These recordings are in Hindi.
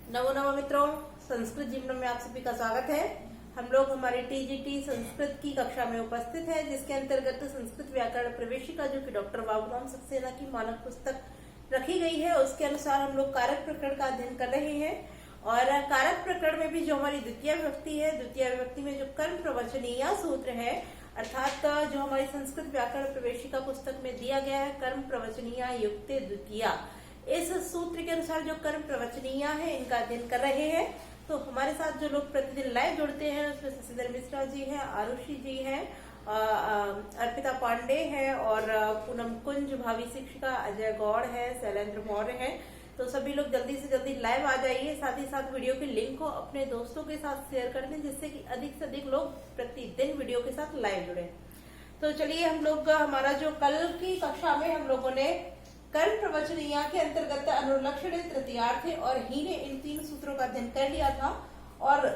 नमो नमो मित्रों, संस्कृत जीवन में आप सभी का स्वागत है। हम लोग हमारी टीजीटी संस्कृत की कक्षा में उपस्थित है, जिसके अंतर्गत संस्कृत व्याकरण प्रवेशिका जो कि डॉक्टर बाबूराम सक्सेना की मानक पुस्तक रखी गई है, उसके अनुसार हम लोग कारक प्रकरण का अध्ययन कर रहे हैं। और कारक प्रकरण में भी जो हमारी द्वितीय विभक्ति है, द्वितीय विभक्ति में जो कर्म प्रवचनीय सूत्र है, अर्थात जो हमारी संस्कृत व्याकरण प्रवेशिका पुस्तक में दिया गया है, कर्म प्रवचनीय युक्ते द्वितीय, इस सूत्र के अनुसार जो कर्म प्रवचनीय है इनका अध्ययन कर रहे हैं। तो हमारे साथ जो लोग प्रतिदिन लाइव जुड़ते हैं उसमें शशिधर मिश्रा जी हैं, आरुषि जी हैं, अर्पिता पांडे हैं और पूनम कुंज भावी शिक्षिका, अजय गौड़ है, शैलेंद्र मौर्य है। तो सभी लोग जल्दी से जल्दी लाइव आ जाइए। साथ ही साथ वीडियो के लिंक को अपने दोस्तों के साथ शेयर कर दें, जिससे कि अधिक से अधिक लोग प्रतिदिन वीडियो के साथ लाइव जुड़े। तो चलिए, हम लोग हमारा जो कल की कक्षा में हम लोगों ने कर्म प्रवचनीय के अंतर्गत अनुलक्षणे, तृतीयार्थे और हीने, इन तीन सूत्रों का अध्ययन कर लिया था। और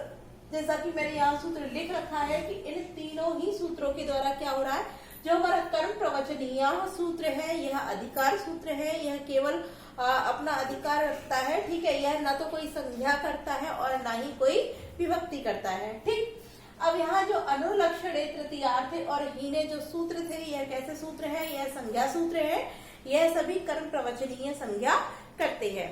जैसा कि मैंने यहाँ सूत्र लिख रखा है कि इन तीनों ही सूत्रों के द्वारा क्या हो रहा है, जो हमारा कर्म प्रवचनीय सूत्र है यह अधिकार सूत्र है। यह केवल अपना अधिकार रखता है, ठीक है। यह ना तो कोई संज्ञा करता है और ना ही कोई विभक्ति करता है, ठीक। अब यहाँ जो अनुलक्षणे, तृतीयार्थे और हीने जो सूत्र थे, यह कैसे सूत्र है? यह संज्ञा सूत्र है। यह सभी कर्म प्रवचनीय संज्ञा करते हैं।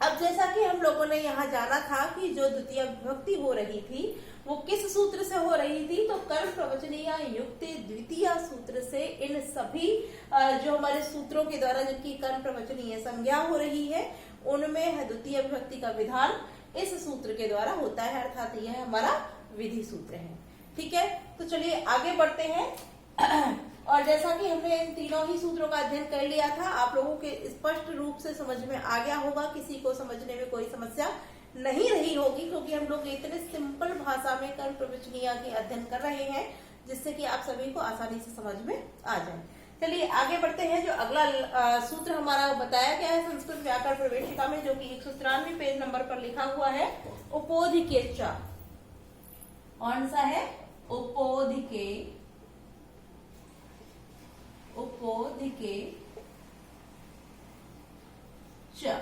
अब जैसा कि हम लोगों ने यहाँ जाना था कि जो द्वितीय विभक्ति हो रही थी वो किस सूत्र से हो रही थी, तो कर्म प्रवचनीय युक्ते द्वितीय सूत्र से इन सभी जो हमारे सूत्रों के द्वारा जिनकी कर्म प्रवचनीय संज्ञा हो रही है, उनमें द्वितीय विभक्ति का विधान इस सूत्र के द्वारा होता है, अर्थात यह हमारा विधि सूत्र है, ठीक है। तो चलिए आगे बढ़ते हैं। और जैसा कि हमने इन तीनों ही सूत्रों का अध्ययन कर लिया था, आप लोगों के स्पष्ट रूप से समझ में आ गया होगा, किसी को समझने में कोई समस्या नहीं रही होगी, क्योंकि हम लोग इतने सिंपल भाषा में कर्म प्रवचनीय के अध्ययन कर रहे हैं, जिससे कि आप सभी को आसानी से समझ में आ जाए। चलिए आगे बढ़ते हैं। जो अगला सूत्र हमारा बताया गया है संस्कृत व्याकरण प्रवेशिका में, जो कि 193 पेज नंबर पर लिखा हुआ है, उपोधिके च। कौन सा है? उपोधिके, उपोधिके च,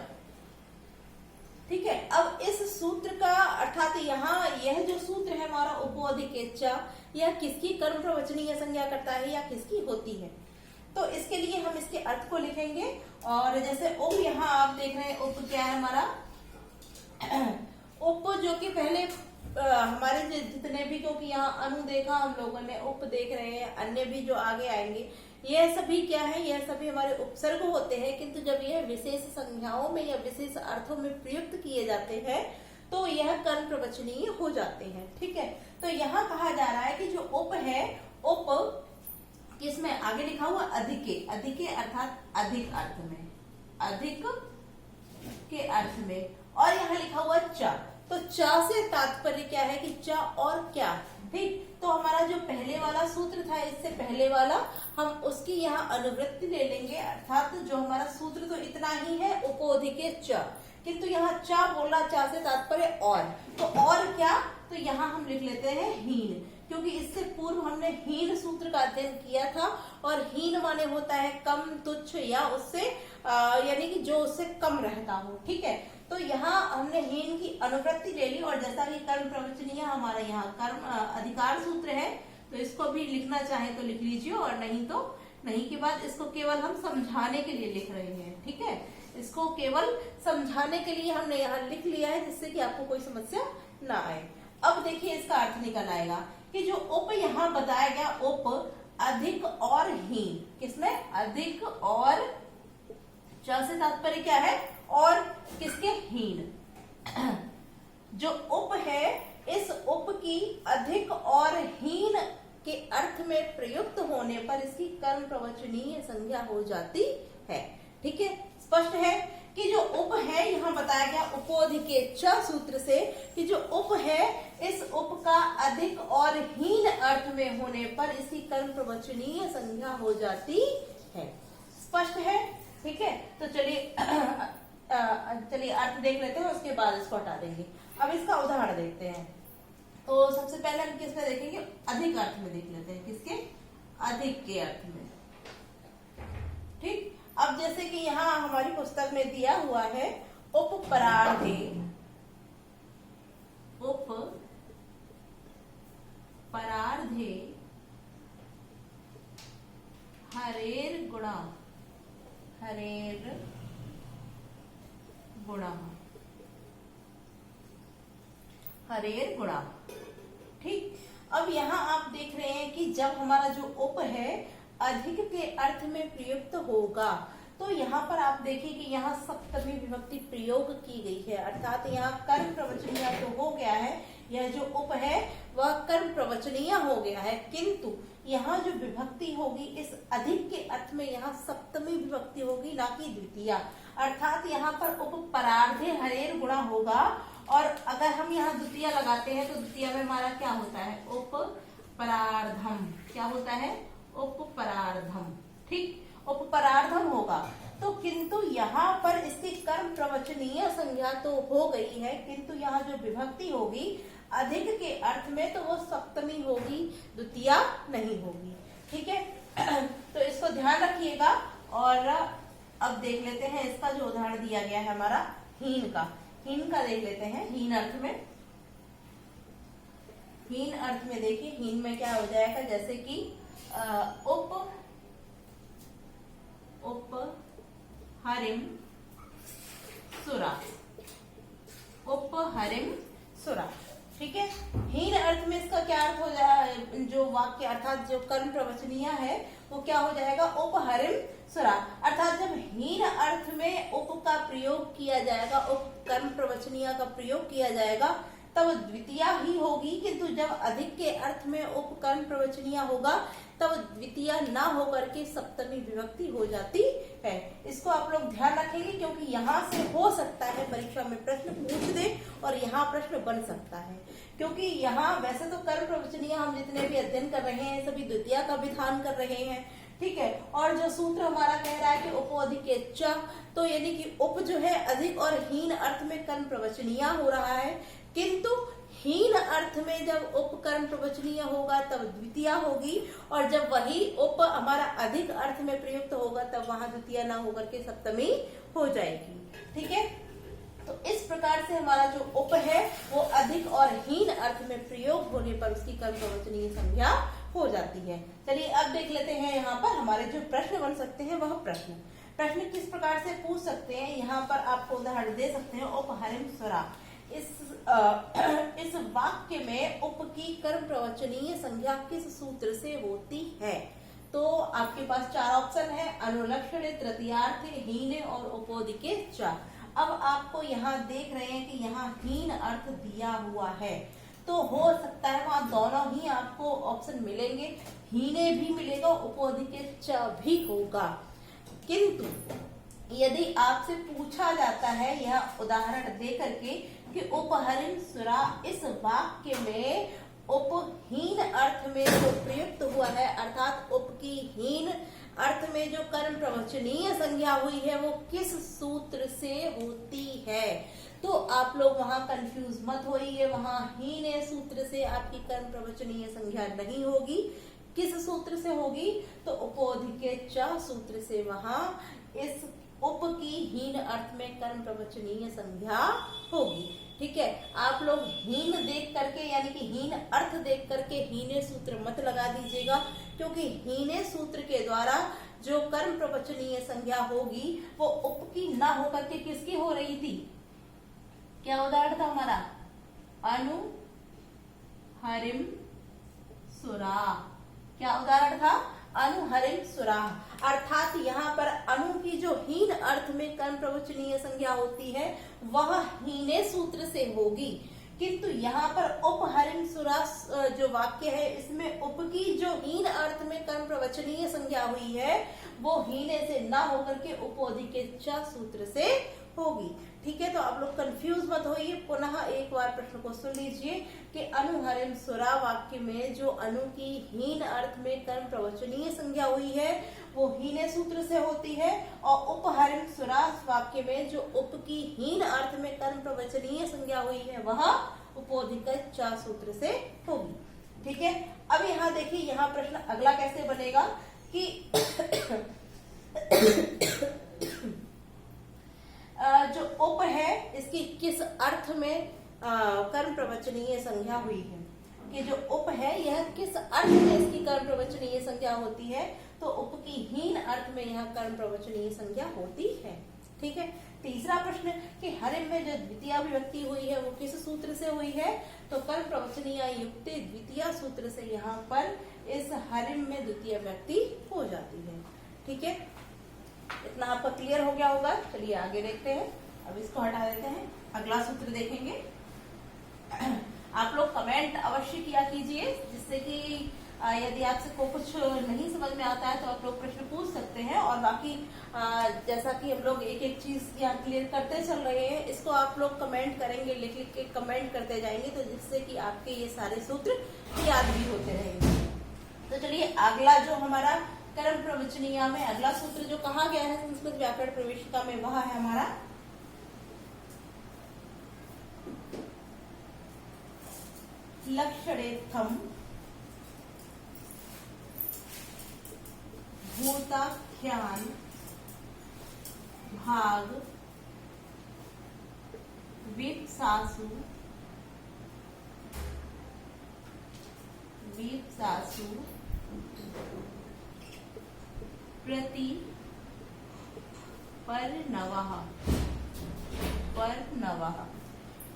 ठीक है। अब इस सूत्र का अर्थात यहाँ यह जो सूत्र है हमारा उपोधिके च, यह किसकी कर्म प्रवचनीय संज्ञा करता है या किसकी होती है? तो इसके लिए हम इसके अर्थ को लिखेंगे। और जैसे उप, यहाँ आप देख रहे हैं उप क्या है हमारा, उप जो कि पहले हमारे जितने भी, क्योंकि यहाँ अनु देखा हम लोगों ने, उप देख रहे हैं, अन्य भी जो आगे आएंगे, यह सभी क्या है? यह सभी हमारे उपसर्ग होते हैं। किंतु जब यह विशेष संज्ञाओं में या विशेष अर्थों में प्रयुक्त किए जाते हैं तो यह कर्म प्रवचनीय हो जाते हैं, ठीक है। तो यहाँ कहा जा रहा है कि जो उप है, उप किसमें? आगे लिखा हुआ अधिके, अधिके अर्थात अधिक अर्थ में, अधिक के अर्थ में। और यहाँ लिखा हुआ च, तो च से तात्पर्य क्या है कि च और क्या, ठीक। तो हमारा जो पहले वाला सूत्र था, इससे पहले वाला, हम उसकी यहाँ अनुवृत्ति ले लेंगे, अर्थात जो हमारा सूत्र तो इतना ही है, उपोधिके च, किंतु यहाँ च बोला, च से तात्पर्य और, तो और क्या? तो यहाँ हम लिख लेते हैं हीन, क्योंकि इससे पूर्व हमने हीन सूत्र का अध्ययन किया था। और हीन माने होता है कम, तुच्छ या उससे यानी कि जो उससे कम रहता हो, ठीक है। तो यहाँ हमने हीन की अनुवृत्ति ले ली। और जैसा कि कर्म प्रवचनीय हमारा यहाँ कर्म अधिकार सूत्र है, तो इसको भी लिखना चाहे तो लिख लीजिए, और नहीं तो नहीं के बाद इसको केवल हम समझाने के लिए लिख रहे हैं, ठीक है। इसको केवल समझाने के लिए हमने यहाँ लिख लिया है, जिससे कि आपको कोई समस्या ना आए। अब देखिए इसका अर्थ निकल आएगा कि जो उप यहाँ बताया गया, उप अधिक और हीन, किसमें? अधिक और, च से तात्पर्य क्या है? और किसके? हीन। जो उप है, इस उप की अधिक और हीन के अर्थ में प्रयुक्त होने पर इसकी कर्म प्रवचनीय संज्ञा हो जाती है, ठीक है। स्पष्ट है कि जो उप है, यहाँ बताया गया उपोधिके च सूत्र से कि जो उप है, इस उप का अधिक और हीन अर्थ में होने पर इसकी कर्म प्रवचनीय संज्ञा हो जाती है। स्पष्ट है, ठीक है। तो चलिए चलिए अर्थ देख लेते हैं, उसके बाद इसको हटा देंगे। अब इसका उदाहरण देखते हैं। तो सबसे पहले हम किसमें देखेंगे? अधिक अर्थ में देख लेते हैं। किसके? अधिक के अर्थ में, ठीक। अब जैसे कि यहाँ हमारी पुस्तक में दिया हुआ है उपपरार्धे, उप परार्धे हरेर गुणा ठीक। अब यहाँ आप देख रहे हैं कि जब हमारा जो उप है अधिक के अर्थ में प्रयुक्त होगा, तो यहाँ पर आप देखिए कि यहाँ सप्तमी विभक्ति प्रयोग की गई है, अर्थात यहाँ कर्म प्रवचनीय तो हो गया है, यह जो उप है वह कर्म प्रवचनीय हो गया है, किंतु यहाँ जो विभक्ति होगी इस अधिक के अर्थ में यहाँ सप्तमी विभक्ति होगी, ना कि द्वितीया। अर्थात यहाँ पर उप परार्धे हरेर गुणा होगा, और अगर हम यहाँ द्वितीया लगाते हैं तो द्वितीया में हमारा क्या होता है, उप परार्धम। क्या होता है, उप परार्धम। ठीक, उप परार्धम होगा। तो किंतु यहाँ पर इसकी कर्म प्रवचनीय संज्ञा तो हो गई है, किंतु यहाँ जो विभक्ति होगी अधिक के अर्थ में तो वो सप्तमी होगी, द्वितीया नहीं होगी। ठीक है, तो इसको ध्यान रखिएगा। और अब देख लेते हैं इसका जो उदाहरण दिया गया है हमारा हीन का देख लेते हैं। हीन अर्थ में देखिए, हीन में क्या हो जाएगा, जैसे कि उप हरिम सुरा। ठीक है, हीन अर्थ में इसका क्या अर्थ हो जाए, जो वाक्य अर्थात जो कर्म प्रवचनीय है वो क्या हो जाएगा, उप हरिम सुरा। अर्थात जब हीन अर्थ में उप का प्रयोग किया जाएगा, उप कर्म प्रवचनीय का प्रयोग किया जाएगा, तब द्वितीया ही होगी, किंतु जब अधिक के अर्थ में उप कर्म प्रवचनीय होगा तब द्वितीया ना होकर के सप्तमी विभक्ति हो जाती है। इसको आप लोग ध्यान रखेंगे, क्योंकि यहाँ से हो सकता है परीक्षा में प्रश्न पूछ दे और यहाँ प्रश्न बन सकता है, क्योंकि यहाँ वैसे तो कर्म प्रवचनीय हम जितने भी अध्ययन कर रहे हैं सभी द्वितीया का विधान कर रहे हैं। ठीक है, और जो सूत्र हमारा कह रहा है कि उप अधिक च, तो यानी कि उप जो है अधिक और हीन अर्थ में कर्म प्रवचनीय हो रहा है, किंतु हीन अर्थ में जब उप कर्म प्रवचनीय होगा तब द्वितीया होगी, और जब वही उप हमारा अधिक अर्थ में प्रयुक्त होगा तब वहां द्वितीया ना होकर के सप्तमी हो जाएगी। ठीक है, तो इस प्रकार से हमारा जो उप है वो अधिक और हीन अर्थ में प्रयोग होने पर उसकी कर्म प्रवचनीय संज्ञा हो जाती है। चलिए अब देख लेते हैं यहाँ पर हमारे जो प्रश्न बन सकते हैं वह प्रश्न किस प्रकार से पूछ सकते हैं। यहाँ पर आपको उदाहरण दे सकते हैं, उप हरिम सुरा। इस वाक्य में उप की कर्म प्रवचनीय संज्ञा किस सूत्र से होती है। तो आपके पास चार ऑप्शन है, अनुलक्षण, तृतीयार्थ, हीन और उपोदिके च। अब आपको यहाँ देख रहे हैं कि यहाँ हीन अर्थ दिया हुआ है, तो हो सकता है वहां दोनों ही आपको ऑप्शन मिलेंगे, हीने भी मिलेगा, उपोदिके च भी होगा। किंतु यदि आपसे पूछा जाता है यह उदाहरण दे करके कि उपहरिम सुरा इस वाक्य में उपहीन अर्थ में जो प्रयुक्त हुआ है, अर्थात उप की हीन अर्थ में जो कर्म प्रवचनीय संज्ञा हुई है वो किस सूत्र से होती है, तो आप लोग वहां कंफ्यूज मत होइए। वहां हीन सूत्र से आपकी कर्म प्रवचनीय संज्ञा नहीं होगी, किस सूत्र से होगी, तो उपोधिके च सूत्र से वहां इस उप की हीन अर्थ में कर्म प्रवचनीय संज्ञा होगी। ठीक है, आप लोग हीन देख करके यानी कि हीन अर्थ देख करके हीने सूत्र मत लगा दीजिएगा, क्योंकि हीने सूत्र के द्वारा जो कर्म प्रवचनीय संज्ञा होगी वो उप की ना होकर के किसकी हो रही थी। क्या उदाहरण था हमारा, अनु हरिम सुरा। क्या उदाहरण था, अनु हरिम सुरा। अर्थात यहाँ पर अनु की जो हीन अर्थ में कर्म प्रवचनीय संज्ञा होती है वह हीने सूत्र से होगी, किंतु यहाँ पर उप हरिम सुरा जो वाक्य है इसमें उप की जो हीन अर्थ में कर्म प्रवचनीय संज्ञा हुई है वो हीने से ना होकर के उपोधिके च सूत्र से होगी। ठीक है, तो आप लोग कंफ्यूज मत होइए, पुनः एक बार प्रश्न को सुन लीजिए कि अनु हरिम सुरा वाक्य में जो अनु की हीन अर्थ में कर्म प्रवचनीय संज्ञा हुई है वो हीने सूत्र से होती है, और उप हरिम सुरा वाक्य में जो उप की हीन अर्थ में कर्म प्रवचनीय संज्ञा हुई है वह उपोधिके च सूत्र से होगी। ठीक है, अब यहाँ देखिए, यहाँ प्रश्न अगला कैसे बनेगा कि जो उप है इसकी किस अर्थ में कर्म प्रवचनीय संज्ञा हुई है कि जो उप है यह किस अर्थ में इसकी कर्म प्रवचनीय संज्ञा होती है, तो उप की हीन अर्थ में यह कर्म प्रवचनीय संज्ञा होती है। ठीक है। तीसरा प्रश्न कि हरिम में जो द्वितीय विभक्ति हुई है वो किस सूत्र से हुई है, तो कर्म प्रवचनीय युक्त द्वितीय सूत्र से यहाँ पर इस हरिम में द्वितीय विभक्ति हो जाती है। ठीक है, इतना आपका क्लियर हो गया होगा। चलिए आगे देखते हैं। अब इसको हटा देते हैं, अगला सूत्र देखेंगे। आप लोग कमेंट अवश्य किया कीजिए, जिससे कि यदि आपको कुछ नहीं समझ में आता है तो आप लोग प्रश्न पूछ सकते हैं। और बाकी जैसा कि हम लोग एक एक चीज यहाँ क्लियर करते चल रहे हैं, इसको आप लोग कमेंट करेंगे, लिख लिख के कमेंट करते जाएंगे, तो जिससे कि आपके ये सारे सूत्र याद भी होते रहेंगे। तो चलिए अगला जो हमारा कर्म प्रवचनीय में अगला सूत्र जो कहा गया है संस्कृत व्याकरण प्रवेशिका में, वह है हमारा लक्षणेत्थम भूताख्यान भाग विप्सासु प्रति परनवः।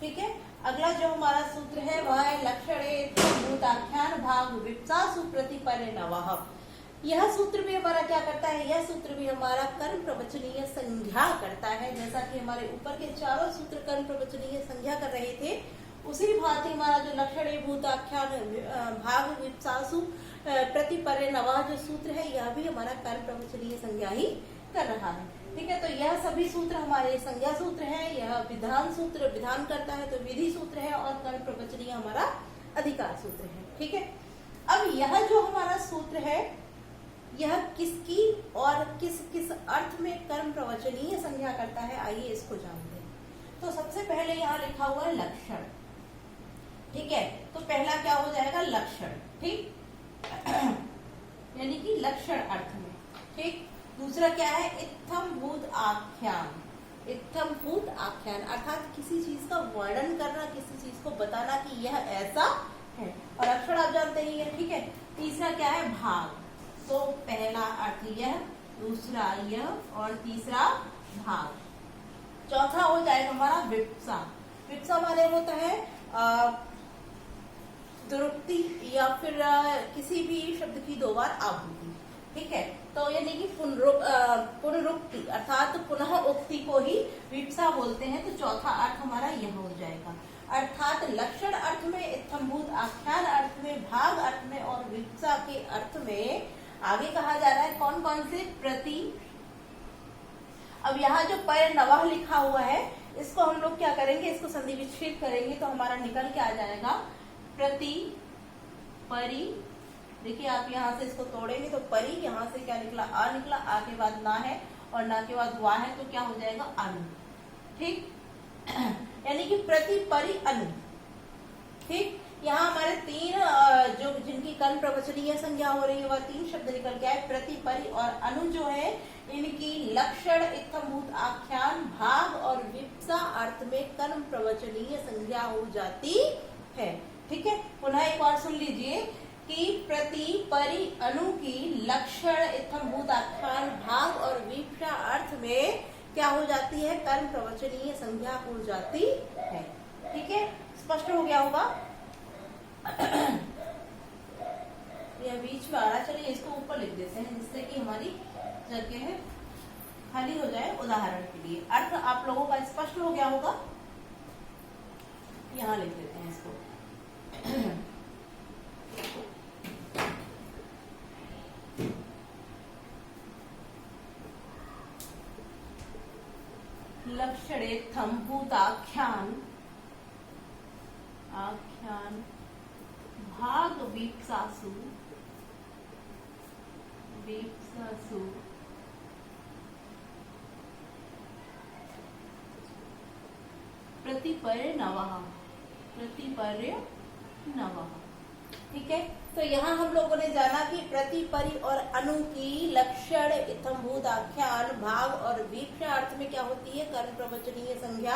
ठीक है। अगला जो हमारा सूत्र है वह है लक्षणेत्थम भूताख्यान भाग विप्सासु प्रति परनवः। यह सूत्र भी हमारा क्या करता है, यह सूत्र भी हमारा कर्म प्रवचनीय संज्ञा करता है। जैसा कि हमारे ऊपर के चारों सूत्र कर्म प्रवचनीय संज्ञा कर रहे थे, उसी भांति हमारा जो लक्षणे भूताख्यान भाग विप्सासु प्रति परनवः जो सूत्र है, यह भी हमारा कर्म प्रवचनीय संज्ञा ही कर रहा है। ठीक है। तो यह सभी सूत्र हमारे संज्ञा सूत्र है। यह विधान सूत्र विधान करता है तो विधि सूत्र है, और कर्म प्रवचनीय हमारा अधिकार सूत्र है। ठीक है। अब यह जो हमारा सूत्र है यह किसकी और किस किस अर्थ में कर्म प्रवचनीय संज्ञा करता है, आइए इसको जानते हैं। तो सबसे पहले यहाँ लिखा हुआ है लक्षण। ठीक है। तो पहला क्या हो जाएगा, लक्षण। ठीक यानी कि लक्षण अर्थ में। ठीक। दूसरा क्या है, इत्थम भूत आख्यान। इत्थम भूत आख्यान अर्थात किसी चीज का वर्णन करना, किसी चीज को बताना कि यह ऐसा है, और अक्षर आप जानते ही है। ठीक है। तीसरा क्या है, भाग। तो पहला अर्थ यह, दूसरा यह, और तीसरा भाग। चौथा हो जाएगा हमारा विप्सा। विप्सा माने होता है दुरुक्ति या फिर किसी भी शब्द की दो बार आवृत्ति। ठीक है। तो यानी कि पुनरुक्ति अर्थात पुनः उक्ति को ही विप्सा बोलते हैं। तो चौथा अर्थ हमारा यह हो जाएगा। अर्थात लक्षण अर्थ में, इत्थम्भूत आख्यान अर्थ में, भाग अर्थ में और विप्सा के अर्थ में आगे कहा जा रहा है कौन कौन से, प्रति। अब यहाँ जो परनवः लिखा हुआ है इसको हम लोग क्या करेंगे, इसको संधि विच्छेद करेंगे तो हमारा निकल के आ जाएगा प्रति परि। देखिए आप यहाँ से इसको तोड़ेंगे तो परि, यहाँ से क्या निकला, आ निकला, आ के बाद ना है और ना के बाद वा है, तो क्या हो जाएगा, अनु। ठीक यानी कि प्रति परि अनु। ठीक। यहाँ हमारे तीन जो जिनकी कर्म प्रवचनीय संज्ञा हो रही है वह तीन शब्द निकल के आए, प्रति परि और अनु जो है इनकी लक्षण इत्थम्भूत आख्यान भाग और विप्सा अर्थ में कर्म प्रवचनीय संज्ञा हो जाती है। ठीक है। पुनः एक बार सुन लीजिए कि प्रति परि अनु की लक्षण इत्थम्भूत आख्यान भाग और विप्सा अर्थ में क्या हो जाती है, कर्म प्रवचनीय संज्ञा हो जाती है। ठीक है। स्पष्ट हो गया होगा। यह बीच में आ रहा, चलिए इसको ऊपर लिख देते हैं जिससे कि हमारी जगह खाली हो जाए। उदाहरण के लिए अर्थ आप लोगों का स्पष्ट हो गया होगा। यहाँ लिख देते हैं इसको। लक्षणेत्थम भूताख्यान आख्यान भाग विप्सासु प्रतिपर्यनवः। ठीक है। तो यहाँ हम लोगों ने जाना कि प्रति परि और अनु की लक्षण इत्थम्भूत आख्यान भाग और विप्सा अर्थ में क्या होती है, कर्म प्रवचनीय संज्ञा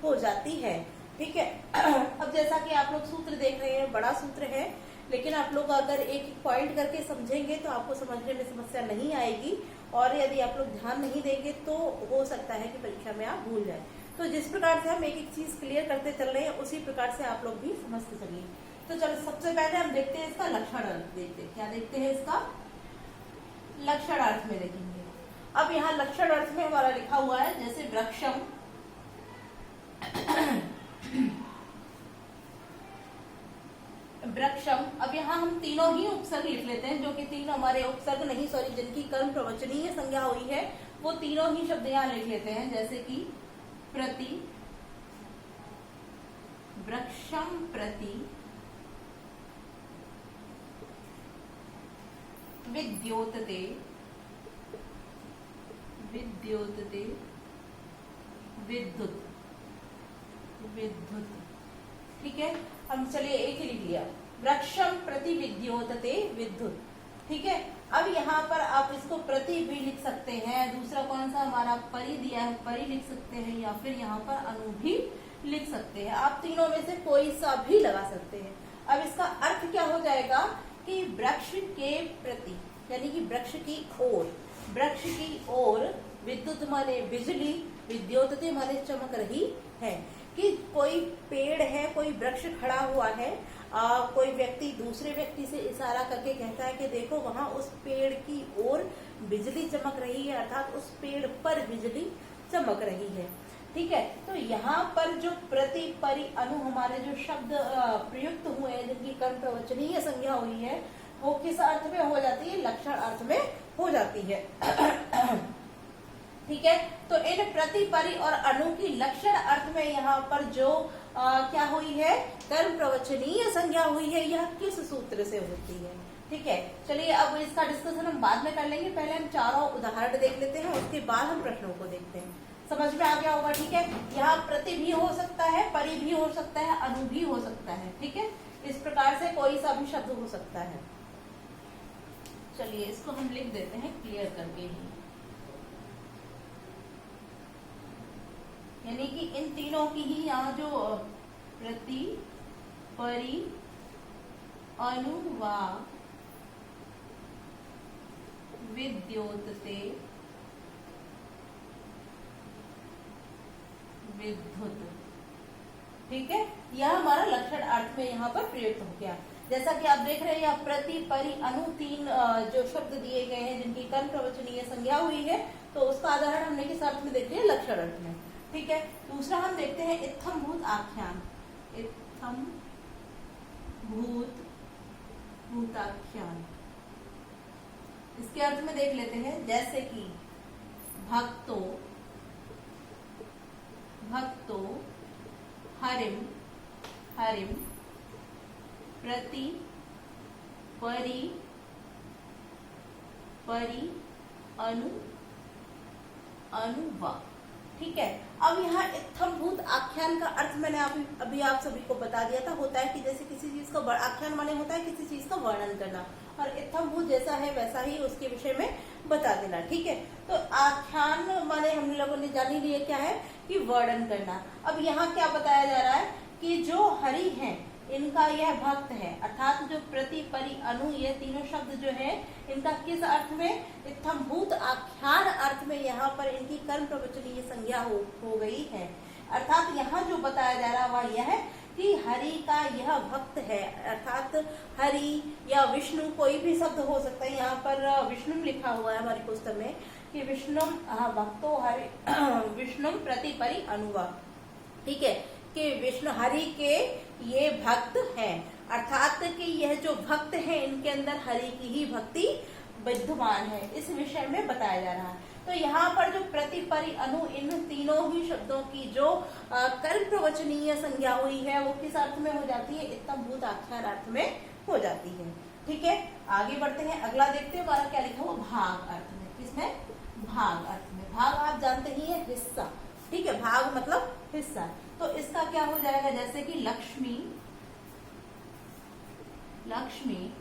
हो जाती है। ठीक है। अब जैसा कि आप लोग सूत्र देख रहे हैं, बड़ा सूत्र है, लेकिन आप लोग अगर एक एक पॉइंट करके समझेंगे तो आपको समझने में समस्या नहीं आएगी, और यदि आप लोग ध्यान नहीं देंगे तो हो सकता है कि परीक्षा में आप भूल जाए। तो जिस प्रकार से हम एक एक चीज क्लियर करते चल रहे हैं उसी प्रकार से आप लोग भी समझते चलिए। तो चलो सबसे पहले हम देखते हैं इसका लक्षण अर्थ। देखते हैं क्या देखते हैं, इसका लक्षण अर्थ में देखेंगे। अब यहाँ लक्षण अर्थ में हमारा लिखा हुआ है जैसे वृक्षम, वृक्षम। अब यहाँ हम तीनों ही उपसर्ग लिख लेते हैं, जो कि तीन हमारे उपसर्ग नहीं, सॉरी, जिनकी कर्म प्रवचनीय संज्ञा हुई है वो तीनों ही शब्द यहाँ लिख लेते हैं, जैसे कि प्रति, वृक्षम प्रति, विद्योतते, विद्योतते, विद्युत, विद्युत। ठीक है, हम चलिए एक ही लिख लिया, वृक्षम प्रति विद्योतते विद्युत। ठीक है, अब यहाँ पर आप इसको प्रति भी लिख सकते हैं, दूसरा कौन सा हमारा परि दिया है, परि लिख सकते हैं, या फिर यहाँ पर अनु भी लिख सकते हैं। आप तीनों में से कोई सा भी लगा सकते हैं। अब इसका अर्थ क्या हो जाएगा कि वृक्ष के प्रति, यानी कि वृक्ष की ओर, वृक्ष की ओर, विद्युत माने बिजली, विद्योतते माने चमक रही है। कि कोई पेड़ है, कोई वृक्ष खड़ा हुआ है, कोई व्यक्ति दूसरे व्यक्ति से इशारा करके कहता है कि देखो वहां उस पेड़ की ओर बिजली चमक रही है, अर्थात उस पेड़ पर बिजली चमक रही है। ठीक है, तो यहाँ पर जो प्रति, परि, अनु हमारे जो शब्द प्रयुक्त हुए हैं, जिनकी कर्म प्रवचनीय संज्ञा हुई है, वो किस अर्थ में हो जाती है, लक्षण अर्थ में हो जाती है। ठीक है, तो इन प्रति, परि और अनु की लक्षण अर्थ में यहाँ पर जो क्या हुई है, कर्म प्रवचनीय संज्ञा हुई है, यह किस सूत्र से होती है। ठीक है, चलिए अब इसका डिस्कशन हम बाद में कर लेंगे, पहले हम चारों उदाहरण देख लेते हैं, उसके बाद हम प्रश्नों को देखते हैं। समझ में आ गया होगा। ठीक है, यहाँ प्रति भी हो सकता है, परि भी हो सकता है, अनु भी हो सकता है। ठीक है, इस प्रकार से कोई सा भी शब्द हो सकता है। चलिए इसको हम लिख देते हैं क्लियर करके ही, यानी कि इन तीनों की ही यहाँ जो प्रति, परि, अनु व विद्योतते, विद्युत। ठीक है, यह हमारा लक्षण अर्थ में यहाँ पर प्रयुक्त हो गया। जैसा कि आप देख रहे हैं यहाँ प्रति, परि, अनु तीन जो शब्द दिए गए हैं जिनकी कर्म प्रवचनीय संज्ञा हुई है, तो उसका उदाहरण हमने किस अर्थ में देख लिया, लक्षण अर्थ में। ठीक है, दूसरा हम देखते हैं इत्थम भूत आख्यान, इत्थम भूत, भूताख्यान। इसके अर्थ में देख लेते हैं, जैसे कि भक्तो, भक्तो, हरिम, हरिम, प्रति, परि, परि, अनु, अनुवा। ठीक है, अब यहाँ इत्थम्भूत आख्यान का अर्थ मैंने अभी आप सभी को बता दिया था, होता है कि जैसे किसी चीज का आख्यान माने होता है किसी चीज का वर्णन करना, और इत्थम्भूत जैसा है वैसा ही उसके विषय में बता देना। ठीक है, तो आख्यान माने हम लोगों ने जान ही लिया क्या है कि वर्णन करना। अब यहाँ क्या बताया जा रहा है कि जो हरि हैं इनका यह भक्त है, अर्थात जो प्रति, परि, अनु ये तीनों शब्द जो है इनका किस अर्थ में, इत्थम्भूत आख्यान अर्थ में यहाँ पर इनकी कर्म प्रवचनीय संज्ञा हो गई है। अर्थात यहाँ जो बताया जा रहा है वह यह है कि हरि का यह भक्त है, अर्थात हरि या विष्णु कोई भी शब्द हो सकता है। यहाँ पर विष्णु लिखा हुआ है हमारी पुस्तक में कि विष्णु भक्तो हरि, विष्णु प्रति, परि, अनुवा। ठीक है, कि विष्णु हरि के ये भक्त हैं, अर्थात कि यह जो भक्त हैं इनके अंदर हरि की ही भक्ति विद्यमान है, इस विषय में बताया जा रहा है। तो यहाँ पर जो प्रति, परि, अनु इन तीनों ही शब्दों की जो कर्म प्रवचनीय संज्ञा हुई है वो किस अर्थ में हो जाती है, इत्थम्भूत आख्यान अर्थ में हो जाती है। ठीक है, आगे बढ़ते हैं, अगला देखते हैं हमारा क्या लिखा हुआ, भाग अर्थ में। किसमें, भाग अर्थ में। भाग आप जानते ही है, हिस्सा। ठीक है, भाग मतलब हिस्सा। तो इसका क्या हो जाएगा, जैसे कि लक्ष्मी, लक्ष्मी,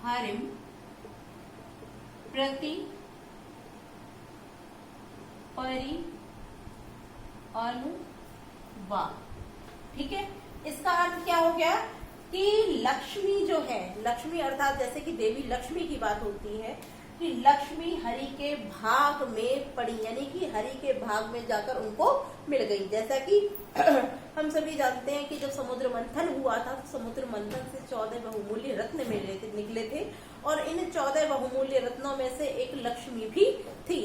हरिम, प्रति, परि, अनुवा। ठीक है, इसका अर्थ क्या हो गया कि लक्ष्मी जो है, लक्ष्मी अर्थात जैसे कि देवी लक्ष्मी की बात होती है कि लक्ष्मी हरि के भाग में पड़ी, यानी कि हरि के भाग में जाकर उनको मिल गई। जैसा कि हम सभी जानते हैं कि जब समुद्र मंथन हुआ था तो समुद्र मंथन से 14 बहुमूल्य रत्न निकले थे और इन 14 बहुमूल्य रत्नों में से एक लक्ष्मी भी थी।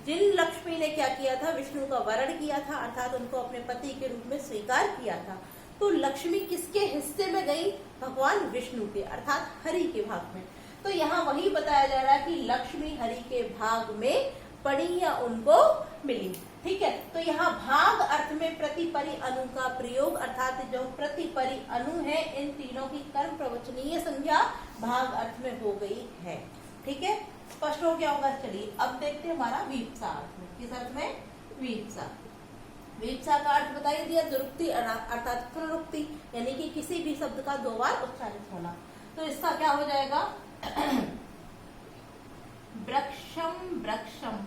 जिन लक्ष्मी ने क्या किया था, विष्णु का वरण किया था, अर्थात उनको अपने पति के रूप में स्वीकार किया था। तो लक्ष्मी किसके हिस्से में गई? भगवान विष्णु के, अर्थात हरि के भाग में। तो यहाँ वही बताया जा रहा है कि लक्ष्मी हरि के भाग में पड़ी या उनको मिली। ठीक है, तो यहाँ भाग अर्थ में प्रति परि अनु का प्रयोग, अर्थात जो प्रति परि अनु है इन तीनों की कर्म प्रवचनीय संज्ञा भाग अर्थ में हो गई है। ठीक है, स्पष्ट हो गया होगा। चलिए अब देखते हैं हमारा वीप्सा अर्थ में। किस अर्थ में? वीप्सा। वीप्सा का अर्थ बताइए दिया, दुरुक्ति अर्थात पुनरुक्ति, यानी कि किसी भी शब्द का 2 बार उच्चारित होना। तो इसका क्या हो जाएगा? वृक्षम वृक्षम,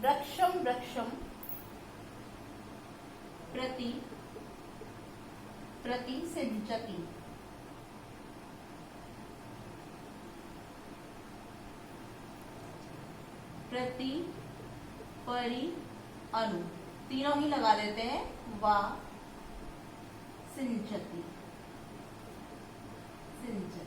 वृक्षम वृक्षम, प्रति प्रति सिंचति, प्रति परि अनु, तीनों ही लगा देते हैं, वा सिंचति, सिंचति।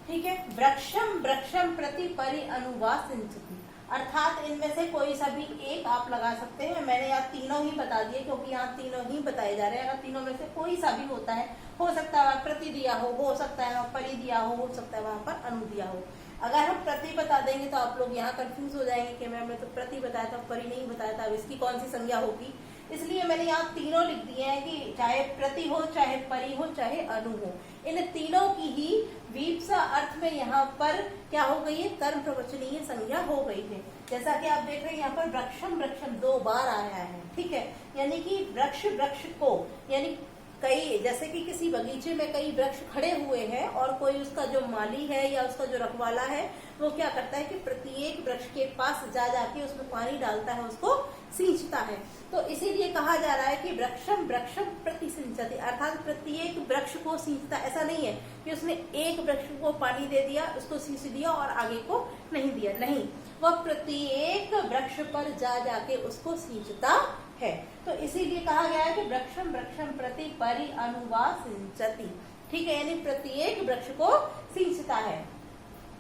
ठीक है, वृक्षम वृक्षम प्रति परि अनु वा सिंचति, अर्थात इनमें से कोई सा भी एक आप लगा सकते हैं। मैंने यहाँ तीनों ही बता दिए क्योंकि यहाँ तीनों ही बताए जा रहे हैं। अगर तीनों में से कोई सा भी होता है, हो सकता है वहां प्रति दिया हो सकता है वहां परि दिया हो सकता है वहां पर अनु दिया हो। अगर हम प्रति बता देंगे तो आप लोग यहाँ कंफ्यूज हो जाएंगे कि मैम ने तो प्रति बताया था, परि नहीं बताया था, अब इसकी कौन सी संज्ञा होगी। इसलिए मैंने यहाँ तीनों लिख दिए हैं कि चाहे प्रति हो, चाहे परि हो, चाहे अनु हो, इन तीनों की ही वीप्सा अर्थ में यहाँ पर क्या हो गई है? कर्म प्रवचनीय संज्ञा हो गई है। जैसा कि आप देख रहे हैं यहाँ पर वृक्षम वृक्षम 2 बार आया है। ठीक है, यानी कि वृक्ष वृक्ष को, यानी कई, जैसे कि किसी बगीचे में कई वृक्ष खड़े हुए हैं और कोई उसका जो माली है या उसका जो रखवाला है वो क्या करता है कि प्रत्येक वृक्ष के पास जा जाके उसमें पानी डालता है, उसको सींचता है। तो इसीलिए कहा जा रहा है कि वृक्षम वृक्षम प्रति सिंचति, अर्थात प्रत्येक वृक्ष को सींचता। ऐसा नहीं है कि उसने एक वृक्ष को पानी दे दिया, उसको सींच दिया और आगे को नहीं दिया, नहीं, वह प्रत्येक वृक्ष पर जा जाके उसको सींचता है। तो इसीलिए कहा गया है कि वृक्षम वृक्षम प्रति परि अनु वा सिंचति। ठीक है, यानी प्रत्येक वृक्ष को सींचता है।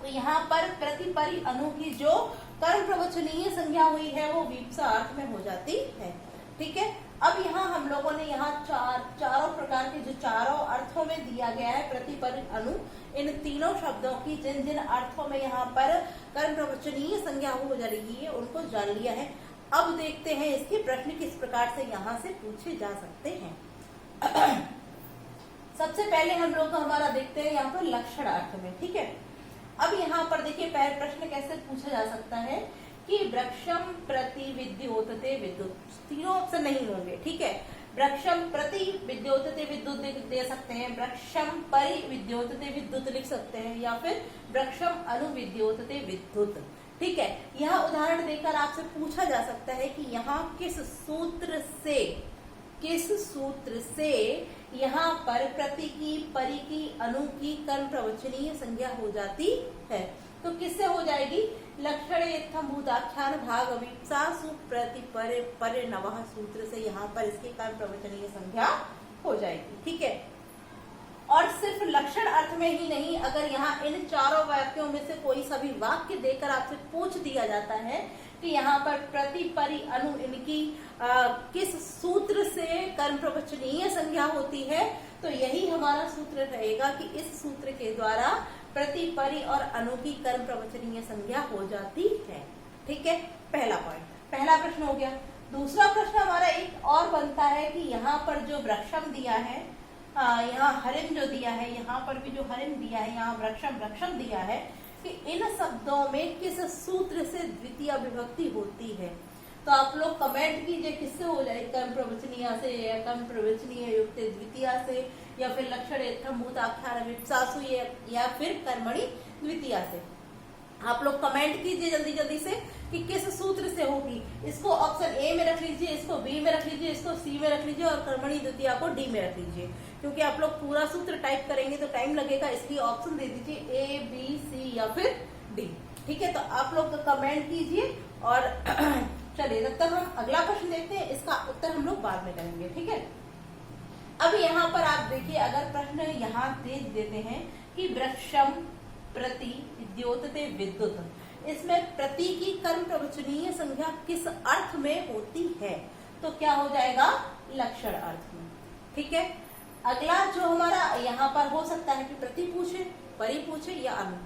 तो यहाँ पर प्रति परि अनु की जो कर्म प्रवचनीय संज्ञा हुई है वो वीप्सा अर्थ में हो जाती है। ठीक है, अब यहाँ हम लोगों ने यहाँ चारों प्रकार के जो चारों अर्थों में दिया गया है प्रति परि अनु, इन तीनों शब्दों की जिन जिन अर्थों में यहाँ पर कर्म प्रवचनीय संज्ञा हो जा रही है उनको जान लिया है। अब देखते हैं इसके प्रश्न किस प्रकार से यहाँ से पूछे जा सकते हैं। सबसे पहले हम लोग हमारा देखते हैं यहाँ पर लक्षण अर्थ में। ठीक है, अब यहाँ पर देखिए पहले प्रश्न कैसे पूछा जा सकता है कि वृक्षम प्रति विद्योतते विद्युत, तीनों ऑप्शन नहीं होंगे। ठीक है, वृक्षम प्रति विद्योतते विद्युत दे सकते हैं, वृक्षम परि विद्योतते विद्युत लिख सकते हैं, या फिर वृक्षम अनु विद्योतते विद्युत। ठीक है, यह उदाहरण देकर आपसे पूछा जा सकता है कि यहाँ किस सूत्र से यहाँ पर प्रति की, परि की, अनु की कर्म प्रवचनीय संज्ञा हो जाती है। तो किससे हो जाएगी? लक्षण इत्थम भूताख्यान भाग वीप्सा सुप्रति परे नवः सूत्र से यहाँ पर इसकी कर्म प्रवचनीय संज्ञा हो जाएगी। ठीक है, और सिर्फ लक्षण अर्थ में ही नहीं, अगर यहाँ इन चारों वाक्यों में से कोई सा भी वाक्य देकर आपसे पूछ दिया जाता है कि यहाँ पर प्रति परि अनु इनकी किस सूत्र से कर्म प्रवचनीय संज्ञा होती है, तो यही हमारा सूत्र रहेगा कि इस सूत्र के द्वारा प्रति परि और अनु की कर्म प्रवचनीय संज्ञा हो जाती है। ठीक है, पहला पॉइंट, पहला प्रश्न हो गया। दूसरा प्रश्न हमारा एक और बनता है कि यहाँ पर जो वृक्षम दिया है, यहाँ हरिम जो दिया है, यहाँ पर भी जो हरिम दिया है, यहाँ वृक्षम वृक्षम दिया है, कि इन शब्दों में किस सूत्र से द्वितीय विभक्ति होती है। तो आप लोग कमेंट कीजिए किससे हो जाए, कर्म प्रवचनीय से या कर्म प्रवचनीय युक्त द्वितीय से, या फिर लक्षण इत्थम भूताख्यान विप्सासु या फिर कर्मणि द्वितीय से। आप लोग कमेंट कीजिए जल्दी जल्दी से कि किस सूत्र से होगी। इसको ऑप्शन ए में रख लीजिए, इसको बी में रख लीजिए, इसको सी में रख लीजिए और कर्मणी द्वितीया को डी में रख लीजिए, क्योंकि आप लोग पूरा सूत्र टाइप करेंगे तो टाइम लगेगा, इसलिए ऑप्शन दे दीजिए ए बी सी या फिर डी। ठीक है, तो आप लोग कमेंट कीजिए और चलिए तब तक हम अगला प्रश्न देखते हैं, इसका उत्तर हम लोग बाद में करेंगे। ठीक है, अब यहाँ पर आप देखिए, अगर प्रश्न यहाँ दे देते हैं कि वृक्षम प्रति द्योतते विद्युत, इसमें प्रति की कर्म प्रवचनीय संज्ञा किस अर्थ में होती है, तो क्या हो जाएगा, लक्षण अर्थ में। ठीक है, अगला जो हमारा यहाँ पर हो सकता है कि प्रति पूछे, परि पूछे या अनु,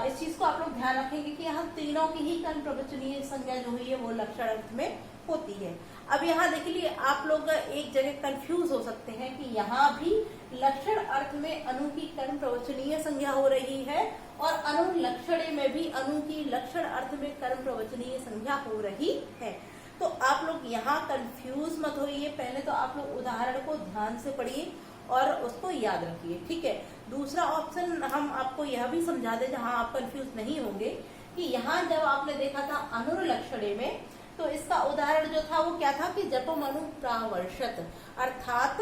इस चीज को आप लोग ध्यान रखेंगे कि यहाँ तीनों की ही कर्म प्रवचनीय संज्ञा जो हुई है वो लक्षण अर्थ में होती है। अब यहाँ देखिए, आप लोग एक जगह कंफ्यूज हो सकते हैं कि यहाँ भी लक्षण अर्थ में अनु की कर्म प्रवचनीय संज्ञा हो रही है और अनु लक्षणे में भी अनु की लक्षण अर्थ में कर्म प्रवचनीय संज्ञा हो रही है। तो आप लोग यहाँ कंफ्यूज मत होइए, पहले तो आप लोग उदाहरण को ध्यान से पढ़िए और उसको याद रखिए। ठीक है, दूसरा ऑप्शन हम आपको यह भी समझा दे जहां आप कंफ्यूज नहीं होंगे कि यहाँ जब आपने देखा था अनुलक्षणे में, तो इसका उदाहरण जो था वो क्या था कि जपम अनु प्रावर्षत, अर्थात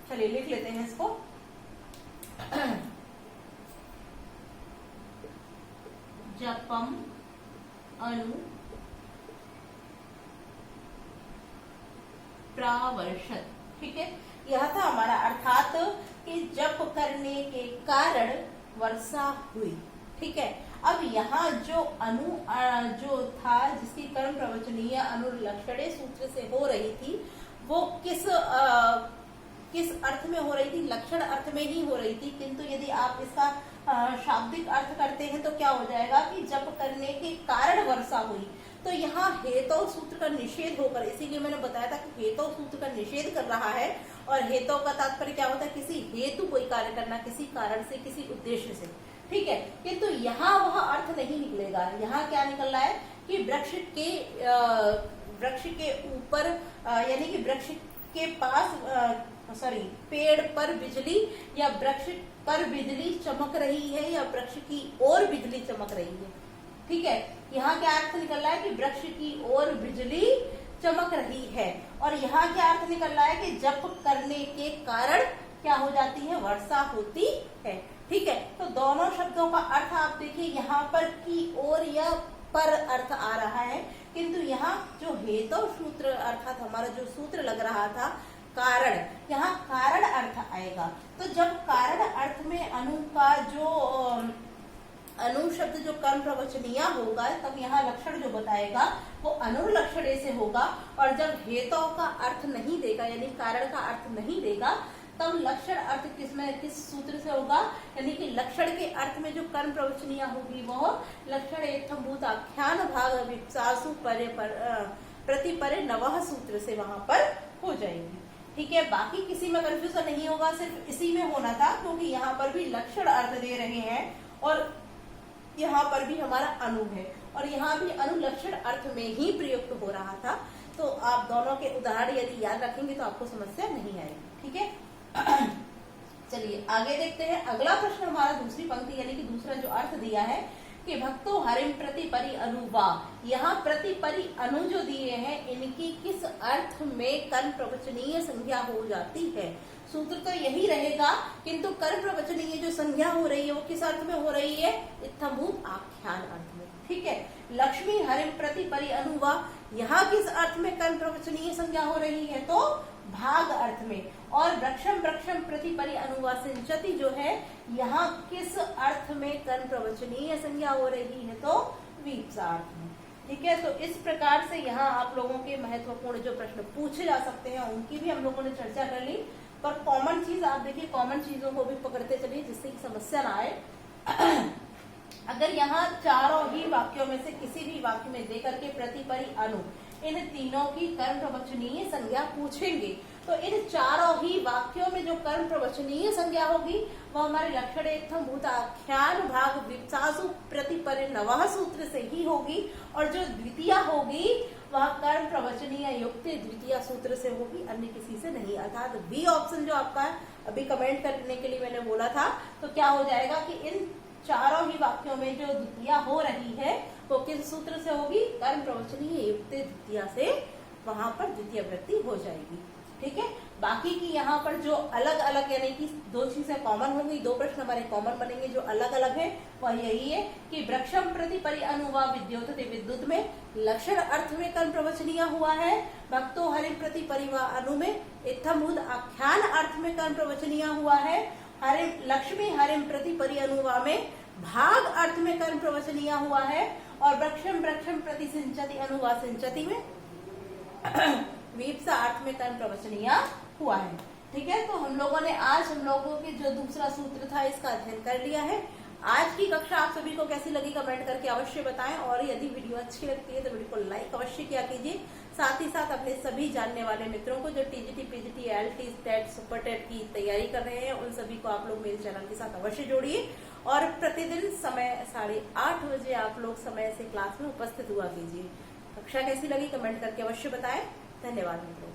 चलिए लिख लेते हैं इसको, जपम अनु प्रावर्षत। ठीक है, यह था हमारा, अर्थात कि जप करने के कारण वर्षा हुई। ठीक है, अब यहाँ जो अनु जो था जिसकी कर्म प्रवचनीय अनुलक्षणे सूत्र से हो रही थी, वो किस अर्थ में हो रही थी, लक्षण अर्थ में ही हो रही थी, किंतु यदि आप इसका शाब्दिक अर्थ करते हैं तो क्या हो जाएगा कि जप करने के कारण वर्षा हुई। तो यहाँ हेतु सूत्र का निषेध होकर, इसीलिए मैंने बताया था कि हेतु सूत्र का निषेध कर रहा है, और हेतु का तात्पर्य क्या होता है, किसी हेतु कोई कार्य करना, किसी कारण से, किसी उद्देश्य से। ठीक है, किंतु यहाँ वह अर्थ नहीं निकलेगा। यहाँ क्या निकल रहा है कि वृक्ष के ऊपर यानी कि वृक्ष के पास पेड़ पर बिजली, या वृक्ष पर बिजली चमक रही है, या वृक्ष की ओर बिजली चमक रही है। ठीक है, यहाँ क्या अर्थ निकल रहा है कि वृक्ष की ओर बिजली चमक रही है, और यहाँ क्या अर्थ निकल रहा है कि जप करने के कारण क्या हो जाती है, वर्षा होती है। ठीक है, तो दोनों शब्दों का अर्थ आप देखिए, यहाँ पर की ओर या पर अर्थ आ रहा है, किंतु यहाँ जो हेतु सूत्र अर्थात हमारा जो सूत्र लग रहा था कारण, यहाँ कारण अर्थ आएगा। तो जब कारण अर्थ में अनु का जो अनु शब्द जो कर्म प्रवचनीय होगा, तब यहाँ लक्षण जो बताएगा वो अनुलक्षणे से होगा, और जब हेतु का अर्थ नहीं देगा यानी कारण का अर्थ नहीं देगा, तब लक्षण अर्थ किस सूत्र से होगा, यानी कि लक्षण के अर्थ में जो कर्म प्रवचनीय होगी वह लक्षण एकभूत आख्यान भाग विप्सासु परे प्रति परे नवः सूत्र से वहां पर हो जाएगी। ठीक है, बाकी किसी में कंफ्यूजन नहीं होगा, सिर्फ इसी में होना था, क्योंकि यहाँ पर भी लक्षण अर्थ दे रहे हैं और यहाँ पर भी हमारा अनु है, और यहाँ भी अनुलक्षण अर्थ में ही प्रयुक्त हो रहा था। तो आप दोनों के उदाहरण यदि याद रखेंगे तो आपको समस्या नहीं आएगी। ठीक है, चलिए आगे देखते हैं। अगला प्रश्न हमारा दूसरी पंक्ति यानी कि दूसरा जो अर्थ दिया है कि भक्तो हरिम प्रति परि अनुवा, यहाँ प्रति परि अनु जो दिए हैं इनकी किस अर्थ में कर्म प्रवचनीय संज्ञा हो जाती है। सूत्र तो यही रहेगा, किंतु कर्म प्रवचनीय जो संज्ञा हो रही है वो किस अर्थ में हो रही है, इत्थम्भूत आख्यान अर्थ में। ठीक है, लक्ष्मी हरिम प्रति परि अनुवा, यहाँ किस अर्थ में कर्म प्रवचनीय संज्ञा हो रही है, तो भाग अर्थ में। और वृक्षम वृक्षम प्रति परि अनुवा सिंचति जो है, यहाँ किस अर्थ में कर्म प्रवचनीय संज्ञा हो रही है, तो वीप्सा अर्थ में। ठीक है, तो इस प्रकार से यहाँ आप लोगों के महत्वपूर्ण जो प्रश्न पूछे जा सकते हैं उनकी भी हम लोगों ने चर्चा कर ली। पर कॉमन चीज आप देखिए, कॉमन चीजों को भी पकड़ते चलिए जिससे कि समस्या ना आए। अगर यहाँ चारों ही वाक्यों में से किसी भी वाक्य में दे करके प्रति परि अनु इन तीनों की कर्म प्रवचनीय संज्ञा पूछेंगे, तो इन चारों ही वाक्यों में जो कर्म प्रवचनीय संज्ञा होगी वह हमारे लक्षण एकभूत आख्यान भाग विप्सासु प्रति परि नवः सूत्र से ही होगी, और जो द्वितीय होगी वह कर्म प्रवचनीय युक्त द्वितीय सूत्र से होगी, अन्य किसी से नहीं। अर्थात बी ऑप्शन जो आपका अभी कमेंट करने के लिए मैंने बोला था, तो क्या हो जाएगा कि इन चारों ही वाक्यों में जो द्वितीया हो रही है वो किस सूत्र से होगी? कर्म प्रवचनीय युक्ते द्वितीया से वहां पर द्वितीय वृत्ति हो जाएगी। ठीक है, बाकी की यहाँ पर जो अलग अलग यानी कि दो चीजें कॉमन होंगी, दो प्रश्न हमारे कॉमन बनेंगे जो अलग अलग है, वह यही है कि वृक्षम प्रति परि अनुवा विद्योतते विद्युत में लक्षण अर्थ में कर्म प्रवचनीय हुआ है, भक्तो हरिम प्रति परिवा अनु में इत्थम्भूत आख्यान अर्थ में कर्म प्रवचनीय हुआ है, हरिम लक्ष्मी हरिम प्रति परि अनुवा में भाग अर्थ में कर्म प्रवचनीय हुआ है, और वृक्षम वृक्षम प्रति सिंचति अनुवा सिंचति में वीप्सा अर्थ में कर्म प्रवचनीय हुआ है। ठीक है, तो हम लोगों ने आज हम लोगों के जो दूसरा सूत्र था इसका अध्ययन कर लिया है। आज की कक्षा आप सभी को कैसी लगी कमेंट करके अवश्य बताएं, और यदि वीडियो अच्छी लगती है तो वीडियो को लाइक अवश्य किया कीजिए। साथ ही साथ अपने सभी जानने वाले मित्रों को जो TGT, PGT, LT, TET, super TET की तैयारी कर रहे हैं उन सभी को आप लोग मेरे चैनल के साथ अवश्य जोड़िए, और प्रतिदिन समय 8:30 बजे आप लोग समय से क्लास में उपस्थित हुआ कीजिए। कक्षा कैसी लगी कमेंट करके अवश्य बताएं। धन्यवाद मित्रों।